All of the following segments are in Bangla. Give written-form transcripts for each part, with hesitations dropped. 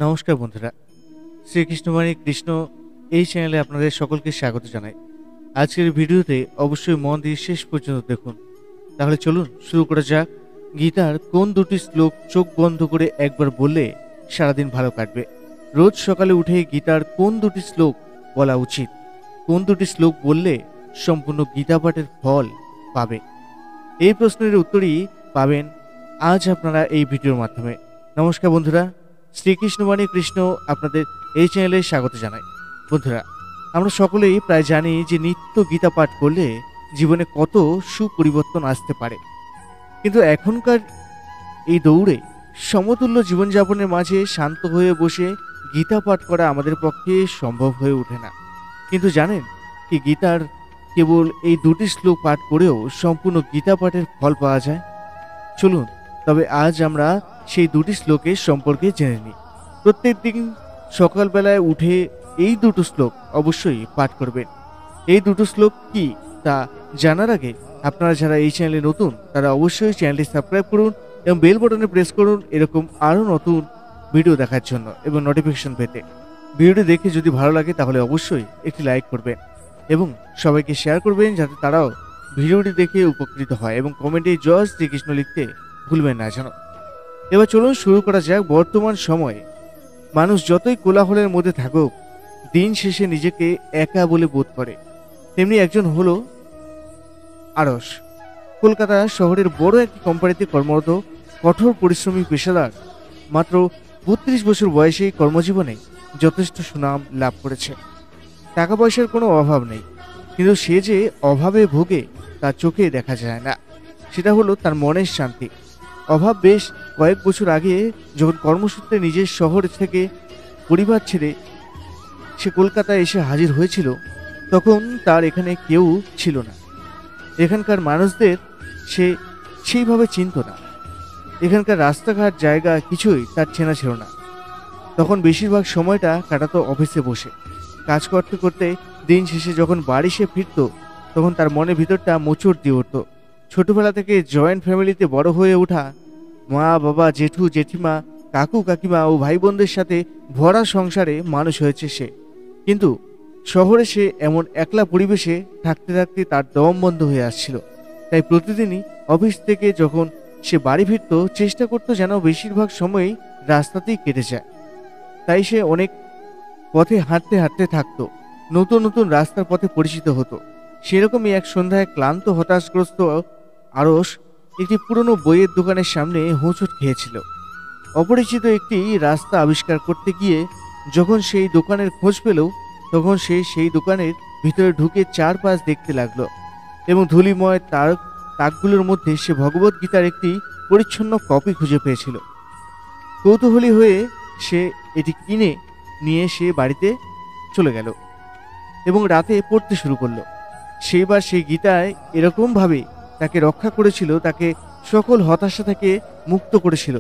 নমস্কার বন্ধুরা, শ্রীকৃষ্ণবাণী কৃষ্ণ এই চ্যানেলে আপনাদের সকলকে স্বাগত জানাই। আজকের ভিডিওতে অবশ্যই মন দিয়ে শেষ পর্যন্ত দেখুন। তাহলে চলুন শুরু করা যাক। গীতার কোন দুটি শ্লোক চোখ বন্ধ করে একবার বললে সারাদিন ভালো কাটবে? রোজ সকালে উঠে গীতার কোন দুটি শ্লোক বলা উচিত? কোন দুটি শ্লোক বললে সম্পূর্ণ গীতা পাঠের ফল পাবে? এই প্রশ্নের উত্তরই পাবেন আজ আপনারা এই ভিডিওর মাধ্যমে। নমস্কার বন্ধুরা, শ্রীকৃষ্ণবাণী কৃষ্ণ আপনাদের এই চ্যানেলে স্বাগত জানাই। বন্ধুরা, আমরা সকলেই প্রায় জানি যে নিত্য গীতা পাঠ করলে জীবনে কত সুপরিবর্তন আসতে পারে, কিন্তু এখনকার এই দৌড়ে সমতুল্য জীবনযাপনের মাঝে শান্ত হয়ে বসে গীতা পাঠ করা আমাদের পক্ষে সম্ভব হয়ে ওঠে না। কিন্তু জানেন কি, গীতার কেবল এই দুটি শ্লোক পাঠ করেও সম্পূর্ণ গীতা পাঠের ফল পাওয়া যায়। চলুন তবে আজ আমরা সেই দুটি শ্লোকের সম্পর্কে জেনে নিই। প্রত্যেক দিন সকালবেলায় উঠে এই দুটো শ্লোক অবশ্যই পাঠ করবেন। এই দুটো শ্লোক কি তা জানার আগে আপনারা যারা এই চ্যানেলে নতুন তারা অবশ্যই চ্যানেলটি সাবস্ক্রাইব করুন এবং বেল বাটনে প্রেস করুন এরকম আরও নতুন ভিডিও দেখার জন্য এবং নোটিফিকেশন পেতে। ভিডিওটি দেখে যদি ভালো লাগে তাহলে অবশ্যই একটি লাইক করবেন এবং সবাইকে শেয়ার করবেন যাতে তারাও ভিডিওটি দেখে উপকৃত হয়, এবং কমেন্টে জয় শ্রীকৃষ্ণ লিখতে ভুলবেন না যেন। এবার চলুন শুরু করা যাক। বর্তমান সময়ে মানুষ যতই কোলাহলের মধ্যে থাকুক, দিন শেষে নিজেকে একা বলে বোধ করে। তেমনি একজন হলো আরস। কলকাতা শহরের বড় একটি কোম্পানিতে কর্মরত কঠোর পরিশ্রমী পেশাদার। মাত্র 32 বছর বয়সে কর্মজীবনে যথেষ্ট সুনাম লাভ করেছে। টাকা পয়সার কোনো অভাব নেই, কিন্তু সে যে অভাবে ভোগে তা চোখে দেখা যায় না। সেটা হলো তার মনের শান্তি। অভাব বেশ কয়েক বছর আগে যখন কর্মসূত্রে নিজের শহর থেকে পরিবার ছেড়ে সে কলকাতায় এসে হাজির হয়েছিল, তখন তার এখানে কেউ ছিল না। এখানকার মানুষদের সে সেইভাবে চিনত না। এখানকার রাস্তাঘাট জায়গা কিছুই তার চেনা ছিল না। তখন বেশিরভাগ সময়টা কাটাতো অফিসে বসে কাজ করতে করতে। দিন শেষে যখন বাড়ি সে ফিরত, তখন তার মনের ভিতরটা মোচড় দিয়ে উঠত। ছোটবেলা থেকে জয়েন্ট ফ্যামিলিতে বড় হয়ে ওঠা, মা বাবা জেঠু জেঠিমা কাকু কাকিমা ও ভাই বোনদের সাথে ভরা সংসারে মানুষ হয়েছে সে। কিন্তু শহরে সে এমন একলা পরিবেশে থাকতে থাকতে তার দম বন্ধ হয়ে আসছিল। তাই প্রতিদিনই অফিস থেকে যখন সে বাড়ি ফিরত, চেষ্টা করত যেন বেশিরভাগ সময়ই রাস্তাতেই কেটে যায়। তাই সে অনেক পথে হাঁটতে হাঁটতে থাকতো, নতুন নতুন রাস্তার পথে পরিচিত হতো। সেরকমই এক সন্ধ্যায় ক্লান্ত হতাশগ্রস্ত আরস একটি পুরনো বইয়ের দোকানের সামনে হোঁচট খেয়েছিল। অপরিচিত একটি রাস্তা আবিষ্কার করতে গিয়ে যখন সেই দোকানের খোঁজ পেল, তখন সে সেই দোকানের ভিতরে ঢুকে চারপাশ দেখতে লাগলো এবং ধূলিময় তাকগুলোর মধ্যে সে ভগবত গীতার একটি পরিচ্ছন্ন কপি খুঁজে পেয়েছিল। কৌতূহলী হয়ে সে এটি কিনে নিয়ে সে বাড়িতে চলে গেল এবং রাতে পড়তে শুরু করলো। সেইবার সেই গীতায় এরকমভাবে তাকে রক্ষা করেছিল, তাকে সকল হতাশা থেকে মুক্ত করেছিল।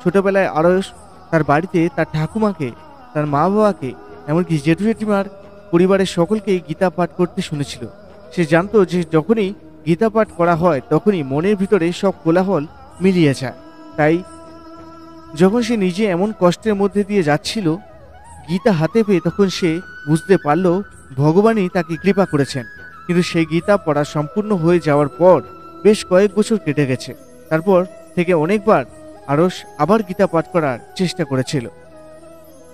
ছোটবেলায় আরস তার বাড়িতে তার ঠাকুমাকে, তার মা বাবাকে, এমনকি জেঠু জেঠিমার পরিবারের সকলকেই গীতা পাঠ করতে শুনেছিল। সে জানতো যে যখনই গীতা পাঠ করা হয় তখনই মনের ভিতরে সব কোলাহল মিলিয়ে যায়। তাই যখন সে নিজে এমন কষ্টের মধ্যে দিয়ে যাচ্ছিল, গীতা হাতে পেয়ে তখন সে বুঝতে পারল ভগবানই তাকে কৃপা করেছেন। কিন্তু সেই গীতা পড়া সম্পূর্ণ হয়ে যাওয়ার পর বেশ কয়েক বছর কেটে গেছে। তারপর থেকে অনেকবার আরস আবার গীতা পাঠ করার চেষ্টা করেছিল।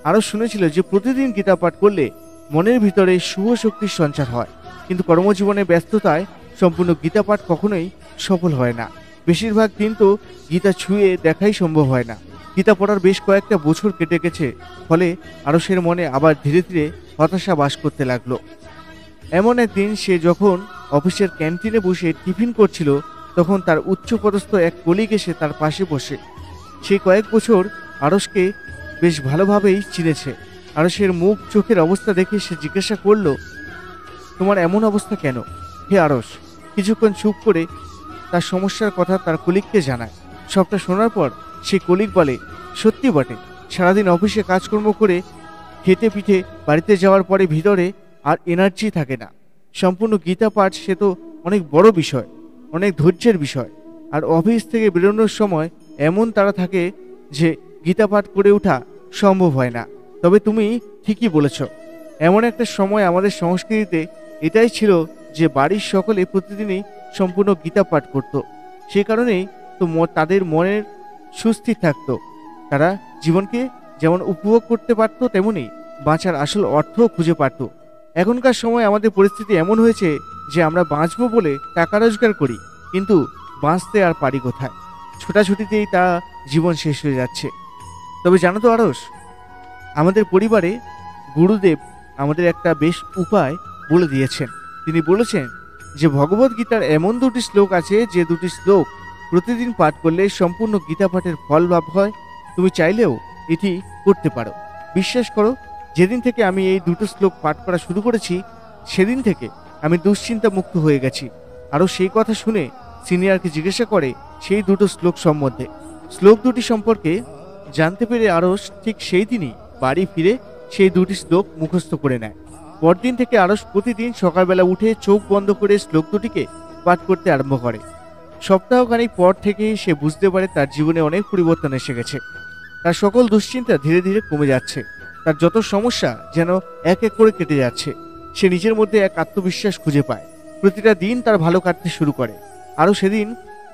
আরস শুনেছিল যে প্রতিদিন গীতা পাঠ করলে মনের ভিতরে শুভ শক্তির সঞ্চার হয়, কিন্তু কর্মজীবনে ব্যস্ততায় সম্পূর্ণ গীতা পাঠ কখনোই সফল হয় না। বেশিরভাগ দিন তো গীতা ছুঁয়ে দেখাই সম্ভব হয় না। গীতা পড়ার বেশ কয়েকটা বছর কেটে গেছে, ফলে আরসের মনে আবার ধীরে ধীরে হতাশা বাস করতে লাগলো। এমন একদিন সে যখন অফিসের ক্যান্টিনে বসে টিফিন করছিল, তখন তার উচ্চপদস্থ এক কলিগ এসে তার পাশে বসে। সে কয়েক বছর আরসকে বেশ ভালোভাবেই চিনেছে। আরসের মুখ চোখের অবস্থা দেখে সে জিজ্ঞাসা করলো, তোমার এমন অবস্থা কেন? হে আরস কিছুক্ষণ চুপ করে তার সমস্যার কথা তার কলিগকে জানায়। সবটা শোনার পর সে কলিগ বলে, সত্যি বটে, সারাদিন অফিসে কাজকর্ম করে খেতে পিঠে বাড়িতে যাওয়ার পরে ভিতরে আর এনার্জি থাকে না। সম্পূর্ণ গীতা পাঠ সে তো অনেক বড় বিষয়, অনেক ধৈর্যের বিষয়। আর অফিস থেকে বেরোনোর সময় এমন তাড়া থাকে যে গীতা পাঠ করে ওঠা সম্ভব হয় না। তবে তুমি ঠিকই বলেছ, এমন একটা সময় আমাদের সংস্কৃতিতে এটাই ছিল যে বাড়ির সকলে প্রতিদিনই সম্পূর্ণ গীতা পাঠ করত। সে কারণেই তো তাদের মনের সুস্থির থাকতো। তারা জীবনকে যেমন উপভোগ করতে পারত, তেমনি বাঁচার আসল অর্থও খুঁজে পারত। এখনকার সময় আমাদের পরিস্থিতি এমন হয়েছে যে আমরা বাঁচবো বলে টাকা রোজগার করি, কিন্তু বাঁচতে আর পারি কোথায়? ছোটাছুটিতেই তা জীবন শেষ হয়ে যাচ্ছে। তবে জানো তো আরস, আমাদের পরিবারে গুরুদেব আমাদের একটা বেশ উপায় বলে দিয়েছেন। তিনি বলেছেন যে ভগবদ গীতার এমন দুটি শ্লোক আছে, যে দুটি শ্লোক প্রতিদিন পাঠ করলে সম্পূর্ণ গীতা পাঠের ফল লাভ হয়। তুমি চাইলেও এটি করতে পারো। বিশ্বাস করো, যেদিন থেকে আমি এই দুটো শ্লোক পাঠ করা শুরু করেছি, সেদিন থেকে আমি দুশ্চিন্তা মুক্ত হয়ে গেছি। আরও সেই কথা শুনে সিনিয়রকে জিজ্ঞাসা করে সেই দুটো শ্লোক সম্বন্ধে। শ্লোক দুটি সম্পর্কে জানতে পেরে আরস ঠিক সেই দিনই বাড়ি ফিরে সেই দুটি শ্লোক মুখস্থ করে নেয়। পরদিন থেকে আরস প্রতিদিন সকালবেলা উঠে চোখ বন্ধ করে শ্লোক দুটিকে পাঠ করতে আরম্ভ করে। সপ্তাহখানেক পর থেকে সে বুঝতে পারে তার জীবনে অনেক পরিবর্তন এসে গেছে। তার সকল দুশ্চিন্তা ধীরে ধীরে কমে যাচ্ছে। তার যত সমস্যা যেন এক এক করে কেটে যাচ্ছে। সে নিজের মধ্যে এক আত্মবিশ্বাস খুঁজে পায়। প্রতিটা দিন তার ভালো কাটতে শুরু করে। আরও সেদিন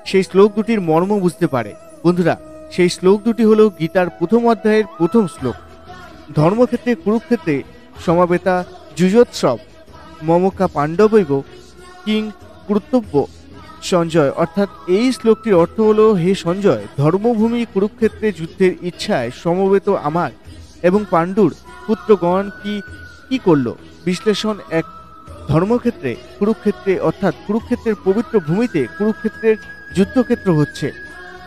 সেই শ্লোক দুটির মর্ম বুঝতে পারে। বন্ধুরা, সেই শ্লোক দুটি হলো গীতার প্রথম অধ্যায়ের প্রথম শ্লোক। ধর্মক্ষেত্রে কুরুক্ষেত্রে সমাবেতা যুযোৎসব মমকা পাণ্ডবৈব কিং কর্তব্য সঞ্জয়। অর্থাৎ এই শ্লোকটির অর্থ হলো, হে সঞ্জয়, ধর্মভূমি কুরুক্ষেত্রে যুদ্ধের ইচ্ছায় সমবেত আমার এবং পাণ্ডুর পুত্রগণ কি করল। বিশ্লেষণ 1। ধর্মক্ষেত্রে কুরুক্ষেত্রে অর্থাৎ কুরুক্ষেত্রের পবিত্র ভূমিতে কুরুক্ষেত্রের যুদ্ধক্ষেত্র হচ্ছে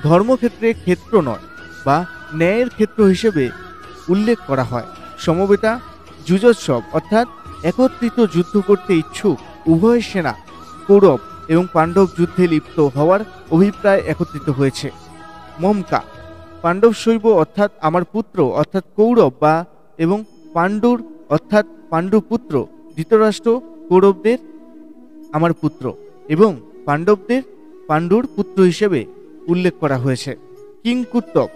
ধর্মক্ষেত্রে ক্ষেত্র নয় বা ন্যায়ের ক্ষেত্র হিসেবে উল্লেখ করা হয়। সমবেতা যুযোৎসব অর্থাৎ একত্রিত যুদ্ধ করতে ইচ্ছুক উভয় সেনা কৌরব এবং পাণ্ডব যুদ্ধে লিপ্ত হওয়ার অভিপ্রায় একত্রিত হয়েছে। মমকা পাণ্ডব শৈব অর্থাৎ আমার পুত্র অর্থাৎ কৌরব বা এবং পাণ্ডুর অর্থাৎ পাণ্ডুপুত্র ধৃতরাষ্ট্র কৌরবদের আমার পুত্র এবং পাণ্ডবদের পাণ্ডুর পুত্র হিসেবে উল্লেখ করা হয়েছে। কিংকুত্তক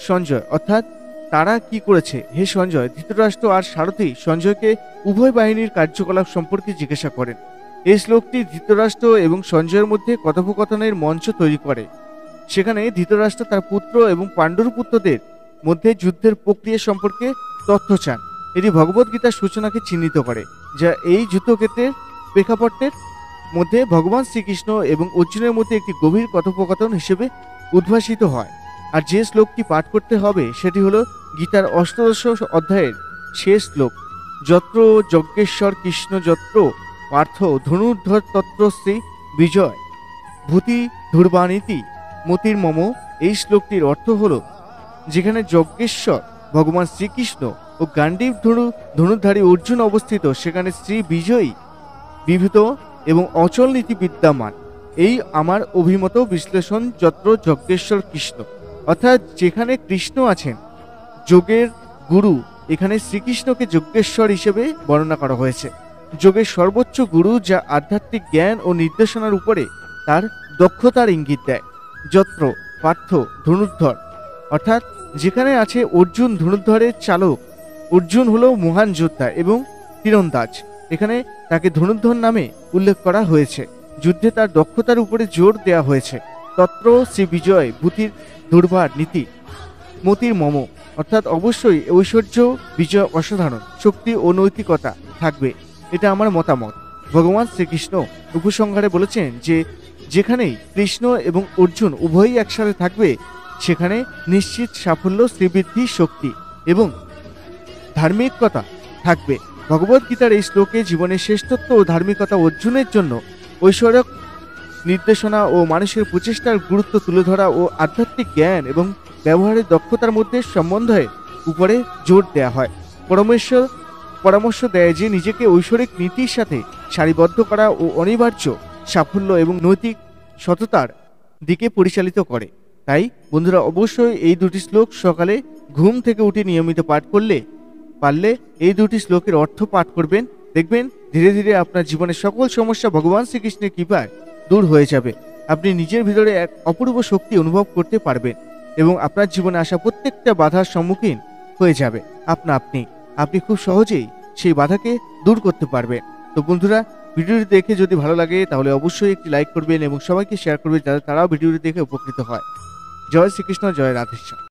সঞ্জয় অর্থাৎ তারা কি করেছে। হে সঞ্জয়, ধৃতরাষ্ট্র আর সারথী সঞ্জয়কে উভয় বাহিনীর কার্যকলাপ সম্পর্কে জিজ্ঞাসা করেন। এই শ্লোকটি ধৃতরাষ্ট্র এবং সঞ্জয়ের মধ্যে কথোপকথনের মঞ্চ তৈরি করে। সেখানে ধৃতরাষ্ট্র তার পুত্র এবং পাণ্ডুর পুত্রদের মধ্যে যুদ্ধের প্রক্রিয়া সম্পর্কে তথ্য চান। এটি ভগবদ্গীতার সূচনাকে চিহ্নিত করে, যা এই যুদ্ধক্ষেত্রের প্রেক্ষাপটের মধ্যে ভগবান শ্রীকৃষ্ণ এবং অর্জুনের মধ্যে একটি গভীর কথোপকথন হিসেবে উদ্ভাসিত হয়। আর যে শ্লোকটি পাঠ করতে হবে সেটি হলো গীতার অষ্টাদশ অধ্যায়ের শেষ শ্লোক। যত্র যজ্ঞেশ্বর কৃষ্ণ যত্র পার্থ ধনুর্ধর তত্র শ্রী বিজয় ভূতি ধূর্বানীতি মতির মম। এই শ্লোকটির অর্থ হলো, যেখানে যজ্ঞেশ্বর ভগবান শ্রীকৃষ্ণ ও গান্ডীব ধনুর্ধারী অর্জুন অবস্থিত, সেখানে শ্রী বিজয়ী বিভূত এবং অচল নীতি বিদ্যমান। এই আমার অভিমত বিশ্লেষণ। যত্র যজ্ঞেশ্বর কৃষ্ণ অর্থাৎ যেখানে কৃষ্ণ আছেন যোগের গুরু, এখানে শ্রীকৃষ্ণকে যজ্ঞেশ্বর হিসেবে বর্ণনা করা হয়েছে। যোগের সর্বোচ্চ গুরু, যা আধ্যাত্মিক জ্ঞান ও নির্দেশনার উপরে তার দক্ষতার ইঙ্গিত দেয়। যত্র পার্থ ধনুর্ধর অর্থাৎ যেখানে আছে অর্জুন ধনুর্ধরের চালক। অর্জুন হলো মহান যোদ্ধা এবং তীরন্দাজ। এখানে তাকে ধনুর্ধর নামে উল্লেখ করা হয়েছে। যুদ্ধে তার দক্ষতার উপরে জোর দেওয়া হয়েছে। তত্র শ্রী বিজয় ভূতির দুর্বার নীতি মতির মম অর্থাৎ অবশ্যই ঐশ্বর্য বিজয় অসাধারণ শক্তি ও নৈতিকতা থাকবে, এটা আমার মতামত। ভগবান শ্রীকৃষ্ণ উপসংহারে বলেছেন যে যেখানেই কৃষ্ণ এবং অর্জুন উভয়ই একসাথে থাকবে, সেখানে নিশ্চিত সাফল্য, শ্রীবৃদ্ধি, শক্তি এবং ধার্মিকতা থাকবে। ভগবদ্গীতার এই শ্লোকে জীবনের শ্রেষ্ঠত্ব ও ধার্মিকতা অর্জুনের জন্য ঐশ্বরিক নির্দেশনা ও মানুষের প্রচেষ্টার গুরুত্ব তুলে ধরা ও আধ্যাত্মিক জ্ঞান এবং ব্যবহারের দক্ষতার মধ্যে সম্বন্ধের উপরে জোর দেওয়া হয়। পরামর্শ দেয় যে নিজেকে ঐশ্বরিক নীতির সাথে সারিবদ্ধ করা ও অনিবার্য সাফল্য এবং নৈতিক সততার দিকে পরিচালিত করে। তাই বন্ধুরা, অবশ্যই এই দুটি শ্লোক সকালে ঘুম থেকে উঠে নিয়মিত পাঠ পারলে এই দুটি শ্লোকের অর্থ পাঠ করবেন। দেখবেন ধীরে ধীরে আপনার জীবনের সকল সমস্যা ভগবান শ্রীকৃষ্ণের কৃপায় দূর হয়ে যাবে। আপনি নিজের ভিতরে এক অপূর্ব শক্তি অনুভব করতে পারবেন এবং আপনার জীবনে আসা প্রত্যেকটা বাধার সম্মুখীন হয়ে যাবে আপনা আপনি। আপনি খুব সহজেই সেই বাধাকে দূর করতে পারবেন। তো বন্ধুরা, ভিডিওটি দেখে যদি ভালো লাগে তাহলে অবশ্যই একটি লাইক করবেন এবং সবাইকে শেয়ার করবেন যাতে তারাও ভিডিওটি দেখে উপকৃত হয়। জয় শ্রীকৃষ্ণ, জয় রাধেশ্যাম।